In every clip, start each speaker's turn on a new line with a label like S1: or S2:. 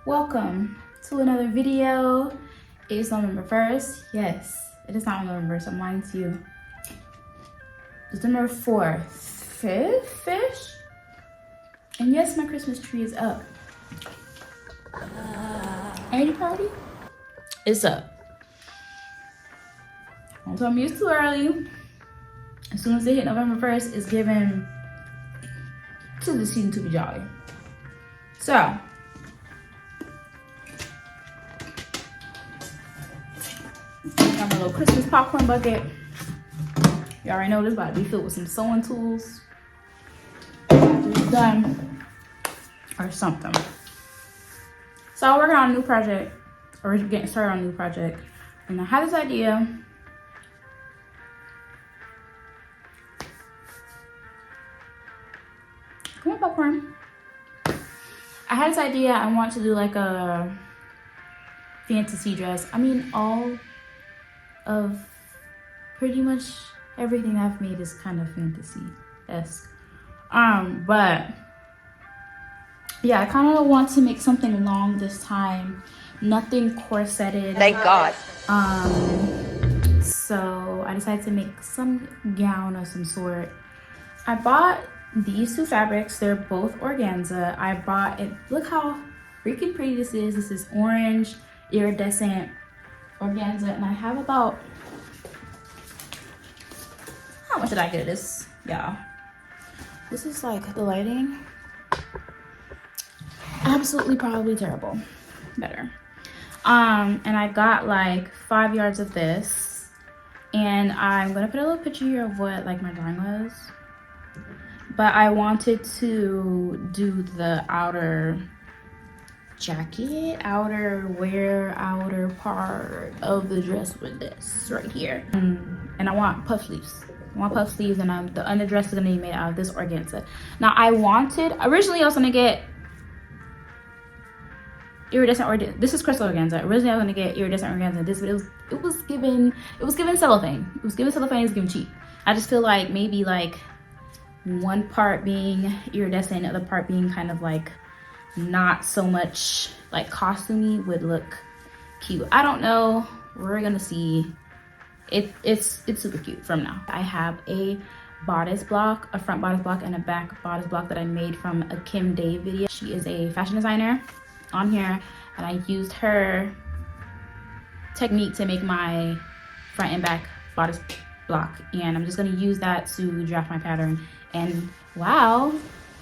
S1: Welcome to another video. It is November 1st. Yes, it is not November, so I'm lying to you. December 4th, 5th-ish? And yes, my Christmas tree is up. Any party? It's up. Don't tell me it's too early. As soon as they hit November 1st, it's given to the season to be jolly. So, got my little Christmas popcorn bucket. You already know this about to be filled with some sewing tools. It's done or something. So I'm working on a new project, or getting started on a new project, and I had this idea. Come on, popcorn. I had this idea. I want to do like a fantasy dress. I mean, all of pretty much everything I've made is kind of fantasy-esque. But yeah, I kind of want to make something long this time. Nothing corseted.
S2: Thank God.
S1: So I decided to make some gown of some sort. I bought these two fabrics. They're both organza. I bought it. Look how freaking pretty this is. This is orange iridescent organza, and I have about, how much did I get this? Yeah, this is like the lighting. Absolutely, probably terrible. Better. And I got like 5 yards of this, and I'm gonna put a little picture here of what like my drawing was. But I wanted to do the outer jacket, outer part of the dress with this right here. And I want puff sleeves. I want puff sleeves, and the underdress is gonna be made out of this organza. Now originally I was gonna get iridescent this is crystal organza. Originally I was gonna get iridescent organza this, but it was given cellophane. It was given cheap. I just feel like maybe like one part being iridescent, the other part being kind of like not so much like costumey would look cute. I don't know. We're gonna see. It's super cute from now. I have a bodice block, a front bodice block and a back bodice block that I made from a Kim Day video. She is a fashion designer on here, and I used her technique to make my front and back bodice block, and I'm just going to use that to draft my pattern. And wow,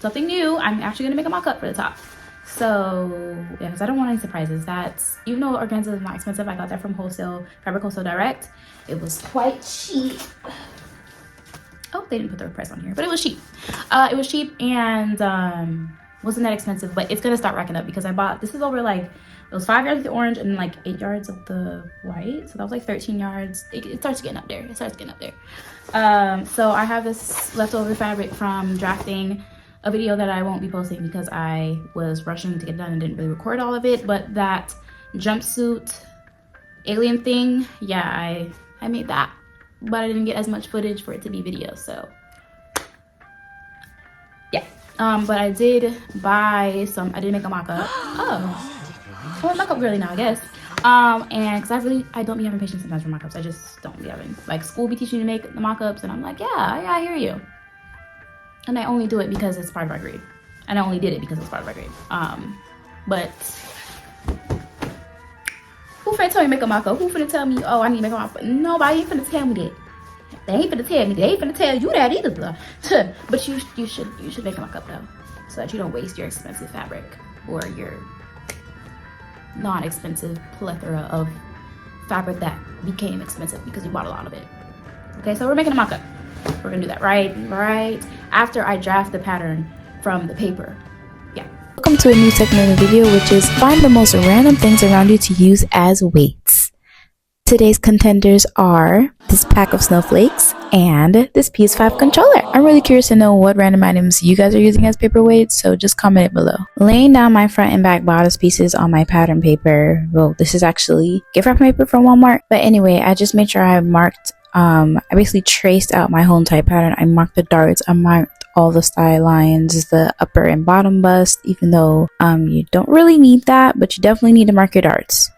S1: something new, I'm actually going to make a mock-up for the top. So yeah, because I don't want any surprises. That's, even though organza is not expensive, I got that from Fabric Wholesale Direct. It was quite cheap. Oh, they didn't put the price on here, but it was cheap. It was cheap, and wasn't that expensive, but it's gonna start racking up because I bought, this is over like, it was 5 yards of the orange and like 8 yards of the white, so that was like 13 yards. It starts getting up there. So I have this leftover fabric from drafting a video that I won't be posting because I was rushing to get done and didn't really record all of it. But that jumpsuit alien thing, yeah, I made that, but I didn't get as much footage for it to be video, so yeah. But I did buy some, I did make a mock-up. Oh, I'm a mock-up girly now, I guess. And because I don't be having patience sometimes for mock-ups. I just don't be having, like, school be teaching you to make the mock-ups, and I'm like, yeah, I hear you. And I only do it because it's part of our grade. And I only did it because it's part of our grade. But who finna tell me to make a mock-up? Who finna tell me, oh, I need to make a mock-up? Nobody ain't finna tell me that. They ain't finna tell me. They ain't finna tell you that either. But you should make a mock-up though, so that you don't waste your expensive fabric or your non-expensive plethora of fabric that became expensive because you bought a lot of it. Okay, so we're making a mock-up. We're gonna do that right after I draft the pattern from the paper. Yeah.
S3: Welcome to a new segment of the video, which is find the most random things around you to use as weights. Today's contenders are this pack of snowflakes and this PS5 controller. I'm really curious to know what random items you guys are using as paperweights, so just comment it below. Laying down my front and back bodice pieces on my pattern paper. Well, this is actually gift wrap paper from Walmart. But anyway, I just made sure I marked, I basically traced out my whole entire pattern. I marked the darts, I marked all the style lines, the upper and bottom bust, even though you don't really need that, but you definitely need to mark your darts.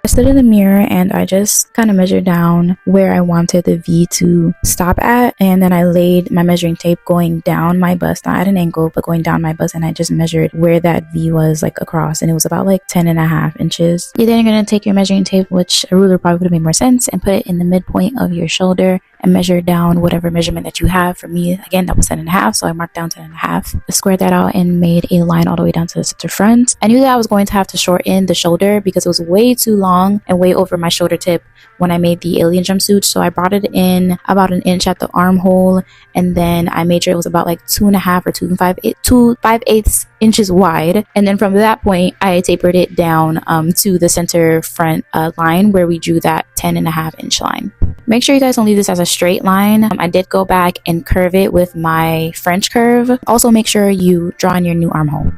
S3: I stood in the mirror and I just kind of measured down where I wanted the V to stop at, and then I laid my measuring tape going down my bust, not at an angle but going down my bust, and I just measured where that V was like across, and it was about like 10.5 inches. You're then going to take your measuring tape, which a ruler probably would have made more sense, and put it in the midpoint of your shoulder and measure down whatever measurement that you have. For me, again, that was 10.5, so I marked down 10.5. I squared that out and made a line all the way down to the center front. I knew that I was going to have to shorten the shoulder because it was way too long and way over my shoulder tip when I made the alien jumpsuit, so I brought it in about an inch at the armhole, and then I made sure it was about like 2.5 or 2.5 inches wide, and then from that point I tapered it down to the center front line where we drew that 10.5 inch line. Make sure you guys don't leave this as a straight line. I did go back and curve it with my French curve. Also make sure you draw in your new armhole.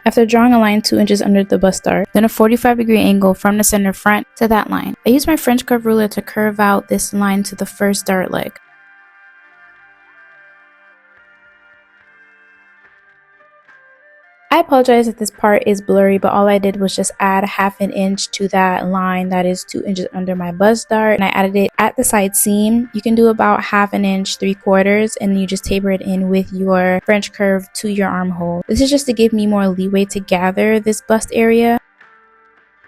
S3: After drawing a line 2 inches under the bust dart, then a 45-degree angle from the center front to that line, I used my French curve ruler to curve out this line to the first dart leg. I apologize if this part is blurry, but all I did was just add 1/2 inch to that line that is 2 inches under my bust dart, and I added it at the side seam. You can do about 1/2 inch, 3/4, and you just taper it in with your French curve to your armhole. This is just to give me more leeway to gather this bust area.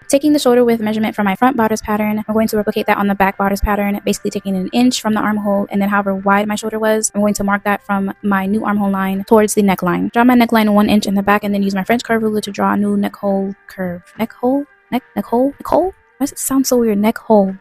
S3: Taking the shoulder width measurement from my front bodice pattern, I'm going to replicate that on the back bodice pattern, basically taking an inch from the armhole, and then however wide my shoulder was, I'm going to mark that from my new armhole line towards the neckline. Draw my neckline 1 inch in the back, and then use my French curve ruler to draw a new neck hole curve. Neck hole? Neck hole? Why does it sound so weird? Neck hole.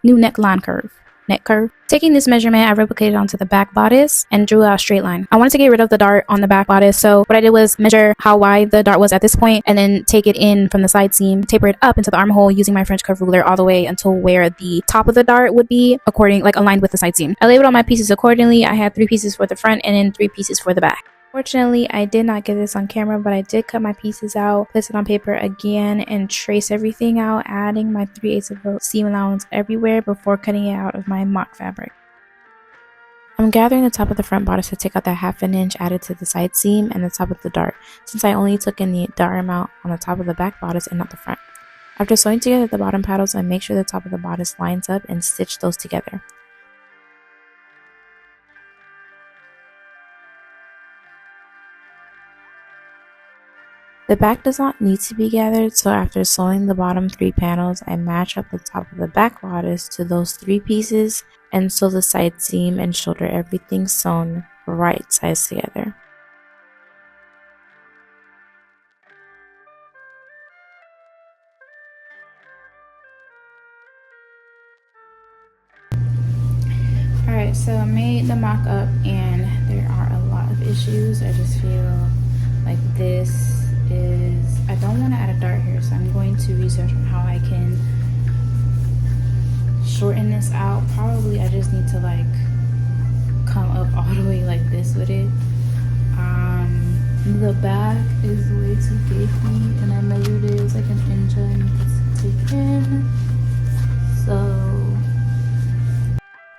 S3: New neckline curve. Neck curve. Taking this measurement, I replicated onto the back bodice and drew a straight line. I wanted to get rid of the dart on the back bodice, so what I did was measure how wide the dart was at this point and then take it in from the side seam, taper it up into the armhole using my French curve ruler all the way until where the top of the dart would be, aligned with the side seam. I labeled all my pieces accordingly. I had 3 pieces for the front and then 3 pieces for the back. Fortunately, I did not get this on camera, but I did cut my pieces out, place it on paper again, and trace everything out, adding my 3/8 of a seam allowance everywhere before cutting it out of my mock fabric. I'm gathering the top of the front bodice to take out that 1/2 inch added to the side seam and the top of the dart, since I only took in the dart amount on the top of the back bodice and not the front. After sewing together the bottom paddles, I make sure the top of the bodice lines up and stitch those together. The back does not need to be gathered, so after sewing the bottom 3 panels, I match up the top of the back bodice to those 3 pieces and sew the side seam and shoulder, everything sewn right sides together. Alright, so I made the mock-up and there are a lot of issues. I just feel like I don't want to add a dart here, so I'm going to research on how I can shorten this out. Probably I just need to like come up all the way like this with it. The back is way too gapey and I measured it, it's like an inch I need to take in. So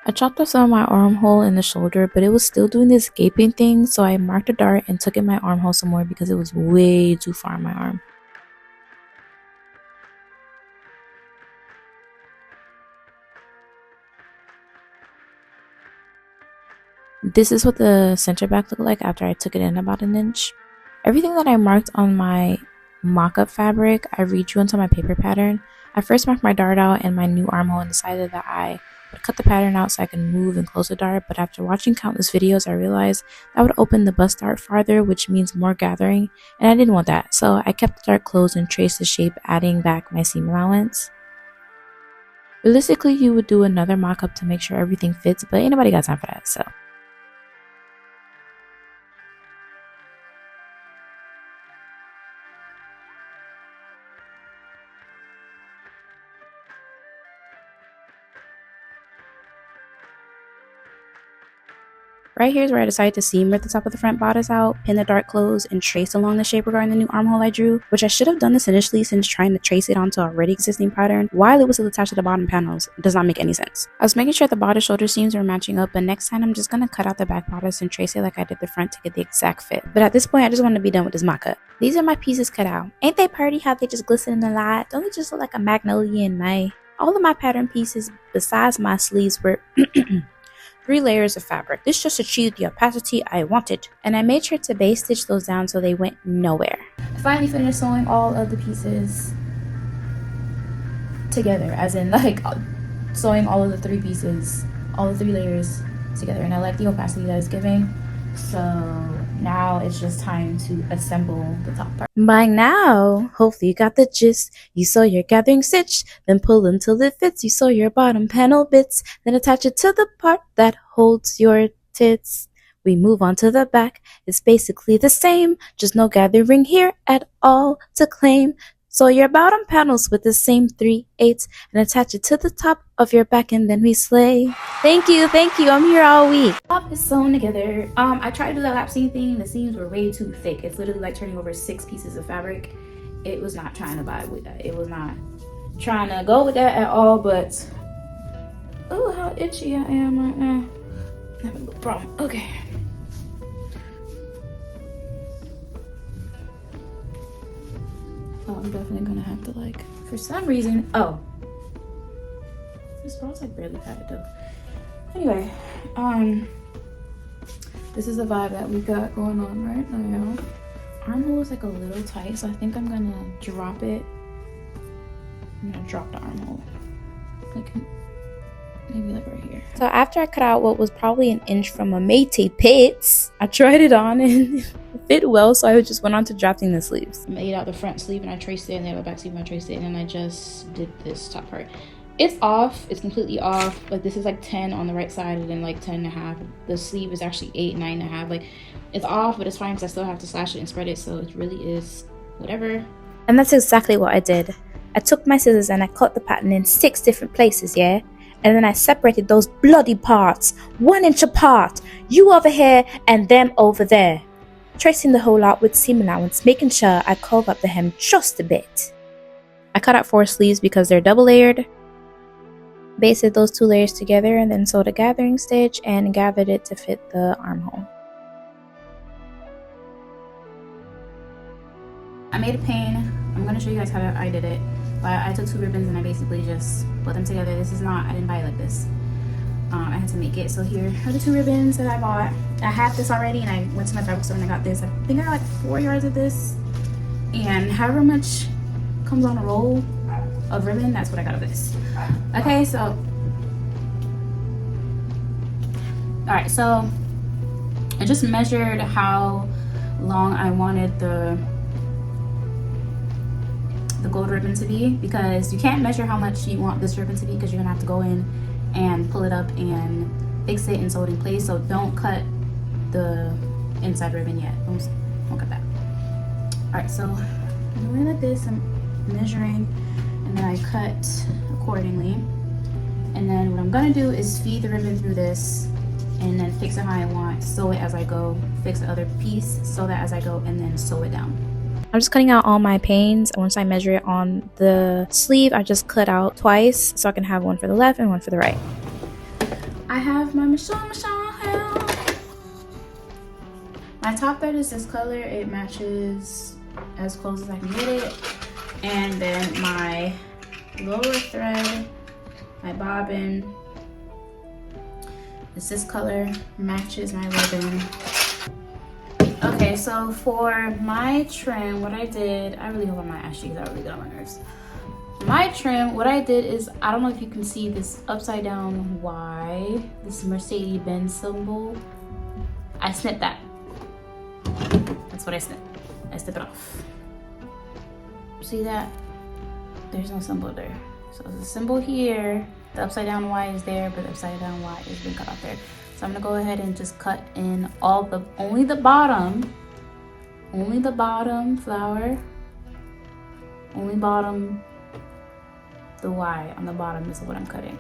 S3: I chopped off some of my armhole in the shoulder, but it was still doing this gaping thing, so I marked a dart and took in my armhole some more because it was way too far in my arm. This is what the center back looked like after I took it in about an inch. Everything that I marked on my mock-up fabric, I redrew into my paper pattern. I first marked my dart out and my new armhole and decided that I would cut the pattern out so I can move and close the dart, but after watching countless videos I realized that would open the bust dart farther, which means more gathering, and I didn't want that, so I kept the dart closed and traced the shape, adding back my seam allowance. Realistically, you would do another mock-up to make sure everything fits, but ain't nobody got time for that, so. Right here is where I decided to seam at the top of the front bodice out, pin the dark clothes, and trace along the shape regarding the new armhole I drew, which I should have done this initially since trying to trace it onto already existing pattern while it was still attached to the bottom panels does not make any sense. I was making sure the bodice shoulder seams were matching up, but next time I'm just gonna cut out the back bodice and trace it like I did the front to get the exact fit. But at this point, I just want to be done with this mock cut. These are my pieces cut out. Ain't they pretty how they just glisten in the light? Don't they just look like a magnolia in May? All of my pattern pieces besides my sleeves were 3 layers of fabric. This just achieved the opacity I wanted. And I made sure to base stitch those down so they went nowhere.
S1: I finally finished sewing all of the pieces together, as in like sewing all of the 3 pieces, all the 3 layers together, and I like the opacity that it's giving. So now it's just time to assemble the top part.
S3: By now, hopefully you got the gist. You sew your gathering stitch, then pull until it fits. You sew your bottom panel bits, then attach it to the part that holds your tits. We move on to the back. It's basically the same, just no gathering here at all to claim. Sew your bottom panels with the same 3/8 and attach it to the top of your back, and then we slay. Thank you, I'm here all week.
S1: Top is sewn together. I tried to do that lap seam thing. The seams were way too thick. It's literally like turning over 6 pieces of fabric. It was not trying to vibe with that. It was not trying to go with that at all, but oh, how itchy I am right now. I'm having a little problem. Okay. Oh, I'm definitely gonna have to, like, for some reason, oh, this ball's like barely padded though. Anyway, this is the vibe that we got going on right now. Armhole is like a little tight, so I think I'm gonna drop it. I'm gonna drop the armhole, like maybe like right here.
S3: So after I cut out what was probably an inch from a Métis pits, I tried it on and it fit well, so I just went on to drafting the sleeves.
S1: I made out the front sleeve and I traced it, and then the back sleeve and I traced it, and then I just did this top part. It's off, it's completely off. Like this is like 10 on the right side and then like 10.5. The sleeve is actually 8, 9.5. Like it's off, but it's fine because I still have to slash it and spread it, so it really is whatever.
S3: And that's exactly what I did. I took my scissors and I cut the pattern in 6 different places, yeah? And then I separated those bloody parts 1 inch apart. You over here and them over there. Tracing the whole lot with seam allowance, making sure I curve up the hem just a bit. I cut out 4 sleeves because they're double layered. Basted those 2 layers together and then sewed a gathering stitch and gathered it to fit the armhole.
S1: I made a pane. I'm gonna show you guys how I did it. But I took 2 ribbons and I basically just put them together. This is not, I didn't buy it like this. I had to make it. So here are the 2 ribbons that I bought. I have this already and I went to my fabric store and I got this. I think I got like 4 yards of this. And however much comes on a roll of ribbon, that's what I got of this. Okay, so alright, so I just measured how long I wanted the gold ribbon to be, because you can't measure how much you want this ribbon to be because you're gonna have to go in and pull it up and fix it and sew it in place. So don't cut the inside ribbon yet. Don't cut that. Alright, so I'm doing like this. I'm measuring and then I cut accordingly, and then what I'm gonna do is feed the ribbon through this and then fix it how I want, sew it as I go, fix the other piece, sew that as I go, and then sew it down.
S3: I'm just cutting out all my panes. Once I measure it on the sleeve, I just cut out twice so I can have one for the left and one for the right.
S1: I have my machine hair. My top thread is this color. It matches as close as I can get it. And then my lower thread, my bobbin, is this color, matches my ribbon. Okay, so for my trim, what I did, I really hope I'm not ashy because that really got on my nerves. My trim, what I did is, I don't know if you can see this upside down Y, this Mercedes-Benz symbol. I snipped that. That's what I snipped. I snipped it off. See that? There's no symbol there. So there's a symbol here. The upside down Y is there, but the upside down Y has been cut off there. So I'm gonna go ahead and just cut in only the bottom flower, the Y on the bottom is what I'm cutting.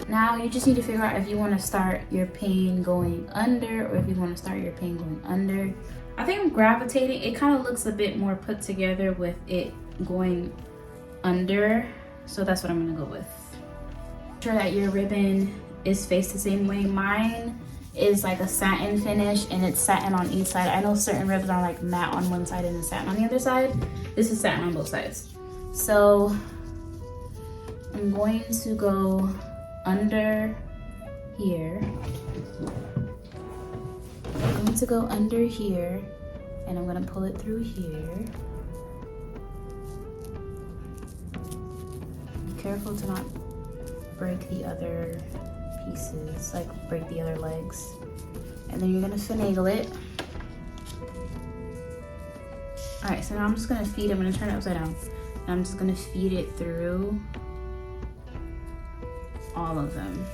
S1: Now you just need to figure out if you want to start your pain going under or if you want to start your pain going under. I think I'm gravitating. It kind of looks a bit more put together with it going under. So that's what I'm going to go with. Make sure that your ribbon is faced the same way. Mine is like a satin finish and it's satin on each side. I know certain ribbons are like matte on one side and satin on the other side. This is satin on both sides. So I'm going to go under here. I'm going to go under here and I'm going to pull it through here. Be careful to not break the other pieces, like break the other legs. And then you're going to finagle it. Alright, so now I'm just going to feed, I'm going to turn it upside down. And I'm just going to feed it through all of them.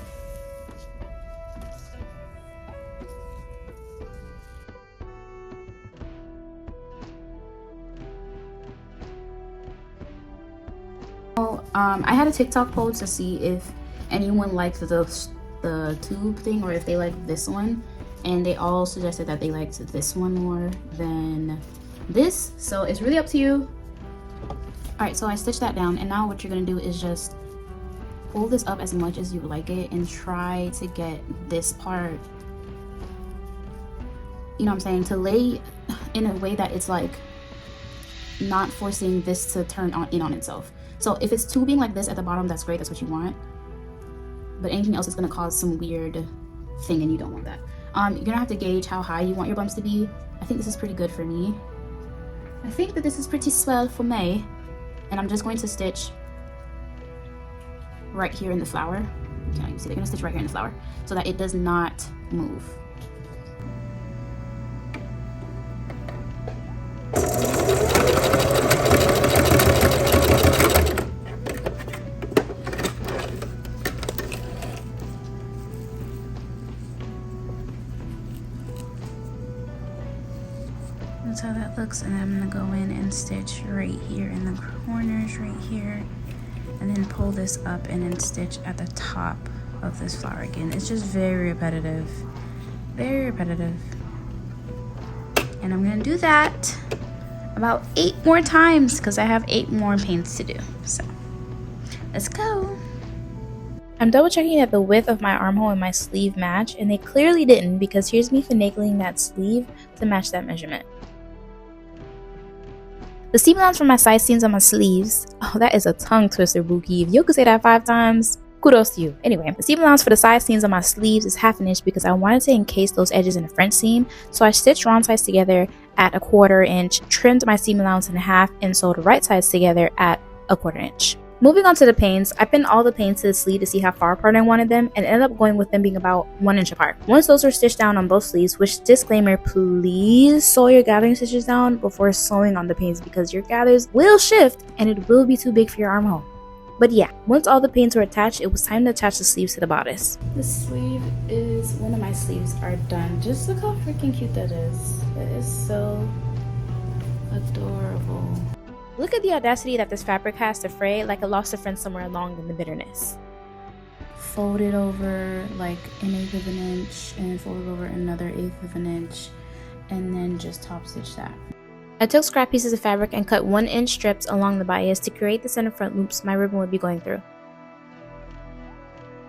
S1: I had a TikTok poll to see if anyone liked the tube thing or if they liked this one, and they all suggested that they liked this one more than this, so it's really up to you. Alright, so I stitched that down, and now what you're gonna do is just pull this up as much as you like it and try to get this part, you know what I'm saying, to lay in a way that it's like not forcing this to turn in on itself. So if it's tubing like this at the bottom, that's great, that's what you want. But anything else is gonna cause some weird thing and you don't want that. You're gonna have to gauge how high you want your bumps to be. I think this is pretty good for me. I think that this is pretty swell for me. And I'm just going to stitch right here in the flower. You can see they're gonna stitch right here in the flower so that it does not move. That's how that looks, and I'm gonna go in and stitch right here in the corners right here, and then pull this up and then stitch at the top of this flower again. It's just very repetitive, very repetitive. And I'm gonna do that about 8 more times because I have 8 more paints to do. So let's go.
S3: I'm double checking that the width of my armhole and my sleeve match, and they clearly didn't because here's me finagling that sleeve to match that measurement. The seam allowance for my side seams on my sleeves, oh, that is a tongue twister, Bookie. If you could say that 5 times, kudos to you. Anyway, the seam allowance for the side seams on my sleeves is 1/2 inch because I wanted to encase those edges in the French seam. So I stitched wrong sides together at 1/4 inch, trimmed my seam allowance in 1/2, and sewed the right sides together at 1/4 inch. Moving on to the paints, I pinned all the paints to the sleeve to see how far apart I wanted them and ended up going with them being about 1 inch apart. Once those were stitched down on both sleeves, which disclaimer, please sew your gathering stitches down before sewing on the paints because your gathers will shift and it will be too big for your armhole. But yeah, once all the paints were attached, it was time to attach the sleeves to the bodice.
S1: This sleeve is, one of my sleeves are done. Just look how freaking cute that is. It is so adorable.
S3: Look at the audacity that this fabric has to fray like it lost a friend somewhere along in the bitterness.
S1: Fold it over like 1/8 of an inch and then fold it over another 1/8 of an inch and then just top stitch that.
S3: I took scrap pieces of fabric and cut 1 inch strips along the bias to create the center front loops my ribbon would be going through.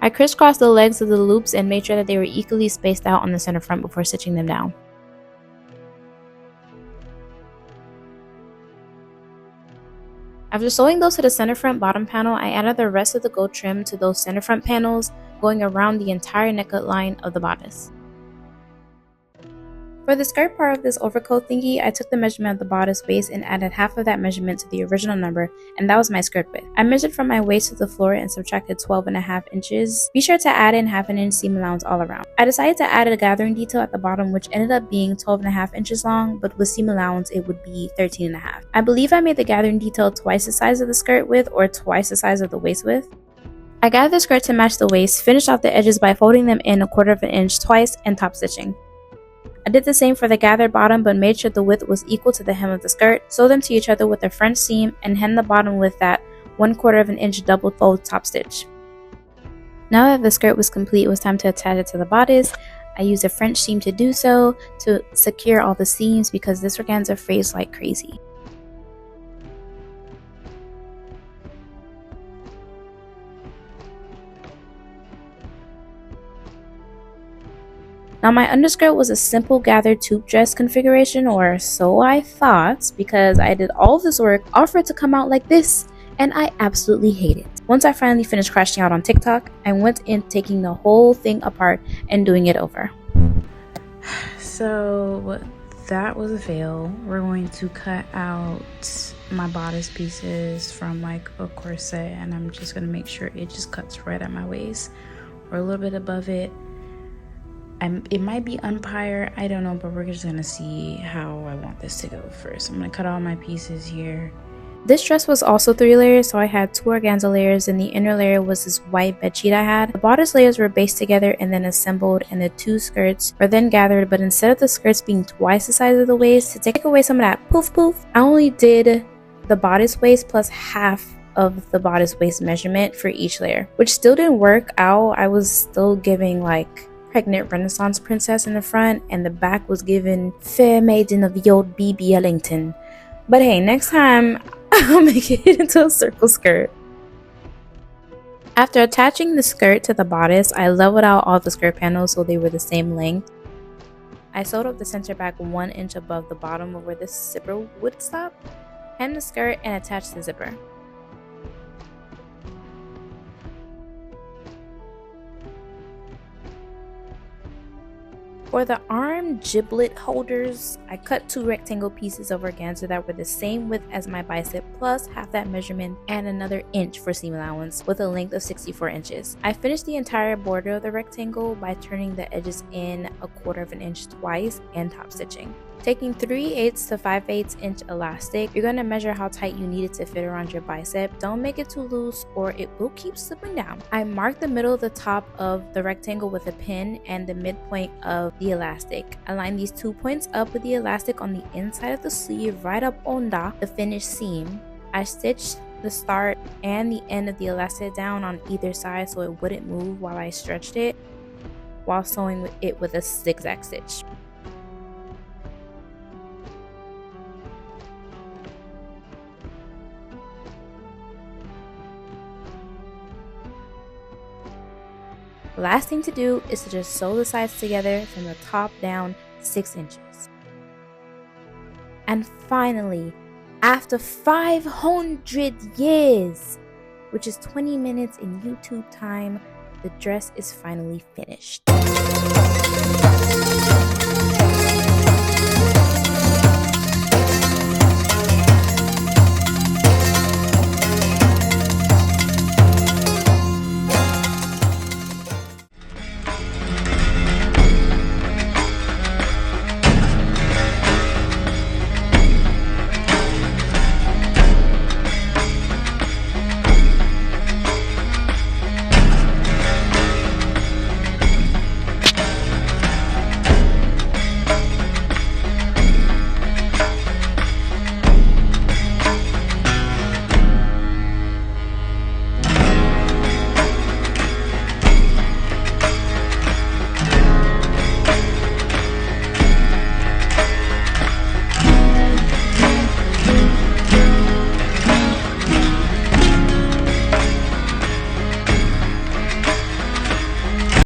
S3: I crisscrossed the legs of the loops and made sure that they were equally spaced out on the center front before stitching them down. After sewing those to the center front bottom panel, I added the rest of the gold trim to those center front panels, going around the entire neckline line of the bodice. For the skirt part of this overcoat thingy, I took the measurement of the bodice waist and added 1/2 of that measurement to the original number, and that was my skirt width. I measured from my waist to the floor and subtracted 12.5 inches. Be sure to add in 1/2 inch seam allowance all around. I decided to add a gathering detail at the bottom, which ended up being 12.5 inches long, but with seam allowance it would be 13.5. I believe I made the gathering detail twice the size of the skirt width or twice the size of the waist width. I gathered the skirt to match the waist, finished off the edges by folding them in 1/4 of an inch twice and top stitching. I did the same for the gathered bottom but made sure the width was equal to the hem of the skirt, sewed them to each other with a French seam, and hemmed the bottom with that 1/4 of an inch double fold top stitch. Now that the skirt was complete, it was time to attach it to the bodice. I used a French seam to do so to secure all the seams because this organza frays like crazy. Now my underskirt was a simple gathered tube dress configuration, or so I thought, because I did all this work all for it to come out like this, and I absolutely hate it. Once I finally finished crashing out on TikTok, I went in taking the whole thing apart and doing it over. So that was a fail. We're going to cut out my bodice pieces from like a corset, and I'm just gonna make sure it just cuts right at my waist or a little bit above it. It might be umpire, I don't know, but we're just gonna see how I want this to go first. I'm gonna cut all my pieces here. This dress was also 3 layers, so I had 2 organza layers, and the inner layer was this white bedsheet I had. The bodice layers were based together and then assembled, and the 2 skirts were then gathered, but instead of the skirts being twice the size of the waist, to take away some of that poof poof, I only did the bodice waist plus half of the bodice waist measurement for each layer, which still didn't work out. I was still giving like pregnant Renaissance princess in the front, and the back was given fair maiden of the old BB Ellington. But hey, next time I'll make it into a circle skirt. After attaching the skirt to the bodice, I leveled out all the skirt panels so they were the same length. I sewed up the center back 1 inch above the bottom of where the zipper would stop, hemmed the skirt, and attached the zipper. For the arm giblet holders, I cut 2 rectangle pieces of organza that were the same width as my bicep, plus half that measurement and another inch for seam allowance, with a length of 64 inches. I finished the entire border of the rectangle by turning the edges in 1/4 inch twice and top stitching. Taking 3/8 to 5/8 inch elastic, you're going to measure how tight you need it to fit around your bicep. Don't make it too loose or it will keep slipping down. I marked the middle of the top of the rectangle with a pin and the midpoint of the elastic. I lined these 2 points up with the elastic on the inside of the sleeve right up under the finished seam. I stitched the start and the end of the elastic down on either side so it wouldn't move while I stretched it, while sewing it with a zigzag stitch. The last thing to do is to just sew the sides together from the top down 6 inches. And finally, after 500 years, which is 20 minutes in YouTube time, the dress is finally finished.